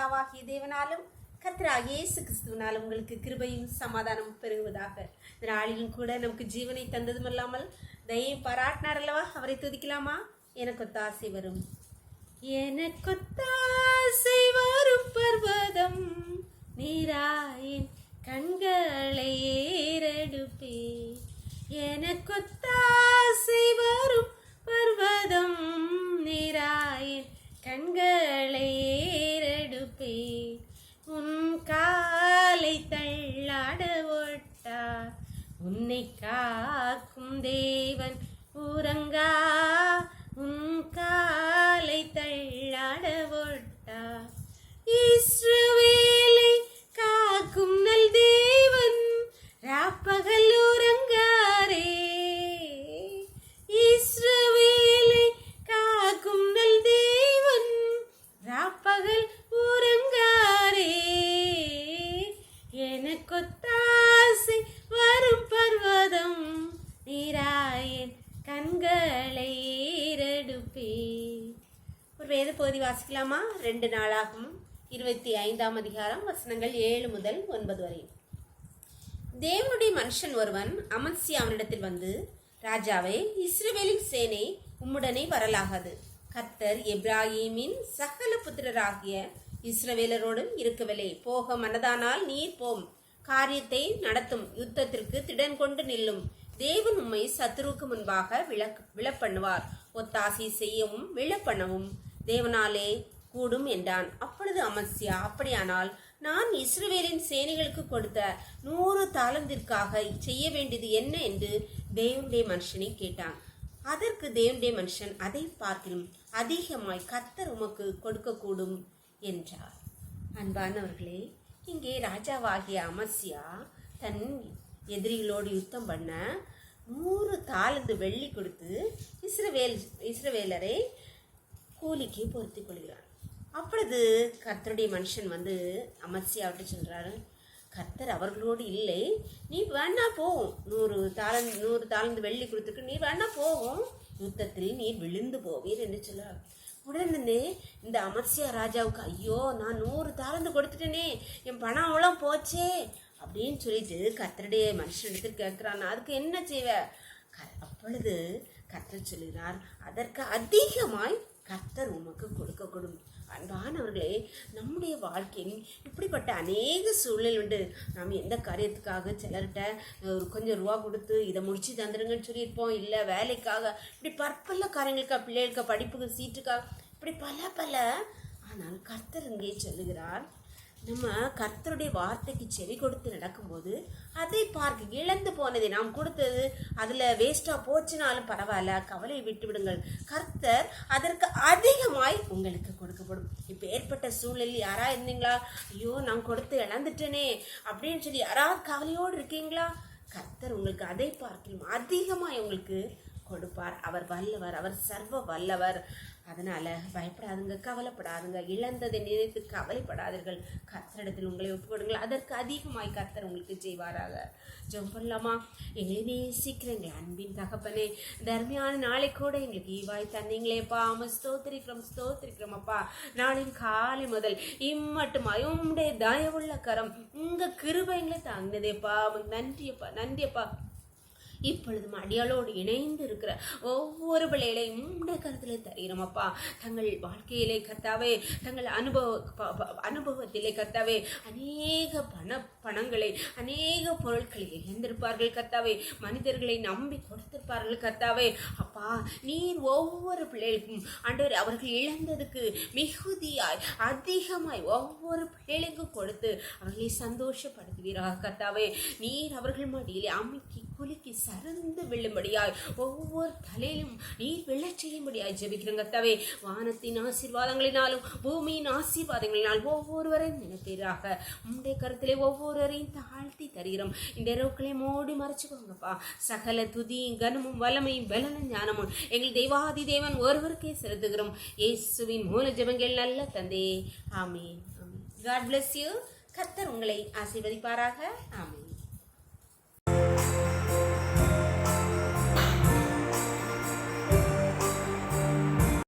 பிதாவாகிய தேவனாலும் கர்த்தராகிய இயேசு கிறிஸ்துவினாலும் உங்களுக்கு கிருபையும் சமாதானம் பெருகுவதாக. இந்த நாளிலும் கூட நமக்கு ஜீவனை தந்ததும் இல்லாமல் தயை பாராட்டினார் அல்லவா, அவரை துதிக்கலாமா? எனக்கொத்தாசை வரும், எனக்கொத்தாசை வரும் பர்வதம் நீராயின் கண்களை ஏறெடுப்பே. எனக்கொத்தாசை வரும் பர்வதம் நீராயின் கண்களை ஏறெடுப்பே. உன் காலை தள்ளாட ஓட்டார் உன்னை காக்கும் தேவன் உறங்கா. உன் காலை தள்ளாட ஓட்டார் இஸ்ரவேலை காக்கும் நல் தேவன் ராப்பகல் உறங்காரே. இஸ்ரவேலை காக்கும் நல் தேவன் ராப்பகல் உறங்காரே. எனக்கொத்தாசை வரும் பர்வதம் நீராயன் கண்களை ஏறெடுப்பே. ஒரு வேத பகுதி வாசிக்கலாமா? 2 நாளாகவும் 25ஆம் அதிகாரம் வசனங்கள் 7 முதல் 9 வரை. தேவனுடைய மனுஷன் ஒருவன் அமத்சியாவினிடத்தில் வந்து, ராஜாவே, இஸ்ரவேலின் சேனை உம்முடனே வரலாகாது. கர்த்தர் எப்ராஹீமின் சகல புத்திரராகிய இஸ்ரவேலரோடும் இருக்கவில்லை. போக மனதானால் நீர் போம், காரியத்தை நடத்தும், யுத்தத்திற்கு திடன் கொண்டு நில்லும். தேவன் உம்மை சத்துருக்கு முன்பாக விழப்பண்ணுவார். ஒத்தாசை செய்யவும் விழப்பண்ணவும் தேவனாலே கூடும் என்றான். அப்பொழுது அமத்சியா, அப்படியானால் நான் இஸ்ரவேலின் சேனைகளுக்கு கொடுத்த 100 தாலந்திற்காக செய்ய வேண்டியது என்ன என்று தேவனுடைய மனுஷனை கேட்டான். அதற்கு தேவனுடைய மனுஷன், அதை பார்க்கிலும் அதிகமாய் கர்த்தர் உமக்கு கொடுக்கக்கூடும் என்றார். அன்பானவர்களே, இங்கே ராஜாவாகிய அமத்சியா தன் எதிரிகளோடு யுத்தம் பண்ண 100 தாலந்து வெள்ளி கொடுத்து இஸ்ரவேலரை கூலிக்கு பொருத்திக் கொள்கிறார். அப்பொழுது கர்த்தருடைய மனுஷன் வந்து அமத்சியாவிட்டு சொல்றாரு, கர்த்தர் அவர்களோடு இல்லை, நீ வேணா போகும், 100 தாலந்து வெள்ளி கொடுத்துருக்கு, நீ வேணா போகும், யுத்தத்தில் நீ விழுந்து போவீர் என்று சொல்றார். உடனே இந்த அமத்சியா ராஜாவுக்கு, ஐயோ, நான் 100 தாலந்து கொடுத்துட்டேனே, என் பணம் அவ்வளோ போச்சே அப்படின்னு சொல்லிட்டு கர்த்தருடைய மனுஷனிடத்தில் கேட்கிறான், அதுக்கு என்ன செய்வ? அப்பொழுது கர்த்தர் சொல்கிறார், அதற்கு அதிகமாய் கர்த்தர் உமக்கு கொடுக்கக்கூடும். அன்பானவர்களே, நம்முடைய வாழ்க்கையில் இப்படிப்பட்ட அநேக சூழ்நிலை உண்டு. நாம் எந்த காரியத்துக்காக சிலர்கிட்ட கொஞ்சம் ரூபா கொடுத்து இதை முடிச்சு தந்துடுங்கன்னு சொல்லியிருப்போம், இல்லை வேலைக்காக, இப்படி பற்பல காரியங்களுக்காக, பிள்ளைகளுக்கு படிப்புக்கு சீட்டுக்காக, இப்படி பல. ஆனால் கர்த்தர் இங்கே சொல்லுகிறார், நம்ம கர்த்தருடைய வார்த்தைக்கு செவி கொடுத்து நடக்கும்போது அதை பார்க்க இழந்து போனதை நாம் கொடுத்தது அதில் வேஸ்ட்டாக போச்சுனாலும் பரவாயில்ல, கவலையை விட்டு விடுங்கள், கர்த்தர் அதற்கு அதிகமாய் உங்களுக்கு கொடுக்கப்படும். இப்போ ஏற்பட்ட சூழ்நிலையில் யாராவது இருந்தீங்களா, ஐயோ நான் கொடுத்து இழந்துட்டேனே அப்படின்னு சொல்லி யாராவது கவலையோடு இருக்கீங்களா? கர்த்தர் உங்களுக்கு அதை பார்க்கணும் அதிகமாய் உங்களுக்கு கொடுப்பார். அவர் வல்லவர், அவர் சர்வ வல்லவர். அதனால பயப்படாதுங்க, கவலைப்படாதுங்க, இழந்ததை நினைத்து கவலைப்படாதீர்கள். கர்த்தரிடத்தில் உங்களை ஒப்புக்கொடுங்கள், அதற்கு அதிகமாய் கர்த்தர் உங்களுக்கு செய்வாராக. ஜெபம் பண்ணலாமா? எங்களை நேசிக்கிற எங்கள் அன்பின் தகப்பனே, தர்மியான நாளை கூட எங்களுக்கு ஈவாய் தந்தீங்களேப்பா, ஸ்தோத்திரிக்கிறோம் அப்பா. நாளின் காலை முதல் இம்மட்டுமாய் உம்முடைய தயவுள்ள கரம், உங்க கிருபை எங்களை தாங்கினதேப்பா, நன்றியப்பா. இப்பொழுதும் அடியாளோடு இணைந்து இருக்கிற ஒவ்வொரு பிள்ளைகளையும் உம்முடைய கருத்தில் தருகிறோம் அப்பா. தங்கள் வாழ்க்கையிலே கர்த்தாவே, தங்கள் அனுபவத்திலே கர்த்தாவே, அநேக பணங்களை, அநேக பொருட்களை இழந்திருப்பார்கள் கர்த்தாவே, மனிதர்களை நம்பி கொடுத்திருப்பார்கள் கர்த்தாவே. அப்பா, நீர் ஒவ்வொரு பிள்ளைகளுக்கும் ஆண்டவர் அவர்கள் இழந்ததுக்கு மிகுதியாய் அதிகமாய் ஒவ்வொரு பிள்ளைகளுக்கும் கொடுத்து அவர்களை சந்தோஷப்படுத்துவீராக கர்த்தாவே. நீர் அவர்கள் மடியிலே அமைக்கி குலுக்கி சருந்து விழும்படியாய் ஒவ்வொரு தலையிலும் நீர் விழச் செய்யும்படியாய் ஜெபிக்கிறோம் கர்த்தாவே. வானத்தின் ஆசீர்வாதங்களினாலும் பூமியின் ஆசீர்வாதங்களினால் ஒவ்வொருவரையும் நினைப்பீராக. உம்முடைய கருத்திலே ஒவ்வொருவரையும் தாழ்த்தி தருகிறோம். இந்த இரவுக்களை மூடி மறைச்சுக்கோங்கப்பா. சகல துதியும் கனமும் வல்லமையும் பலனும் ஞானமும் எங்கள் தெய்வாதி தேவன் ஒருவருக்கே செலுத்துகிறோம். இயேசுவின் மூல ஜெபங்கள் நல்ல தந்தையே, ஆமென். God bless you. கர்த்தர் உங்களை ஆசீர்வதிப்பாராக. ஆமென்.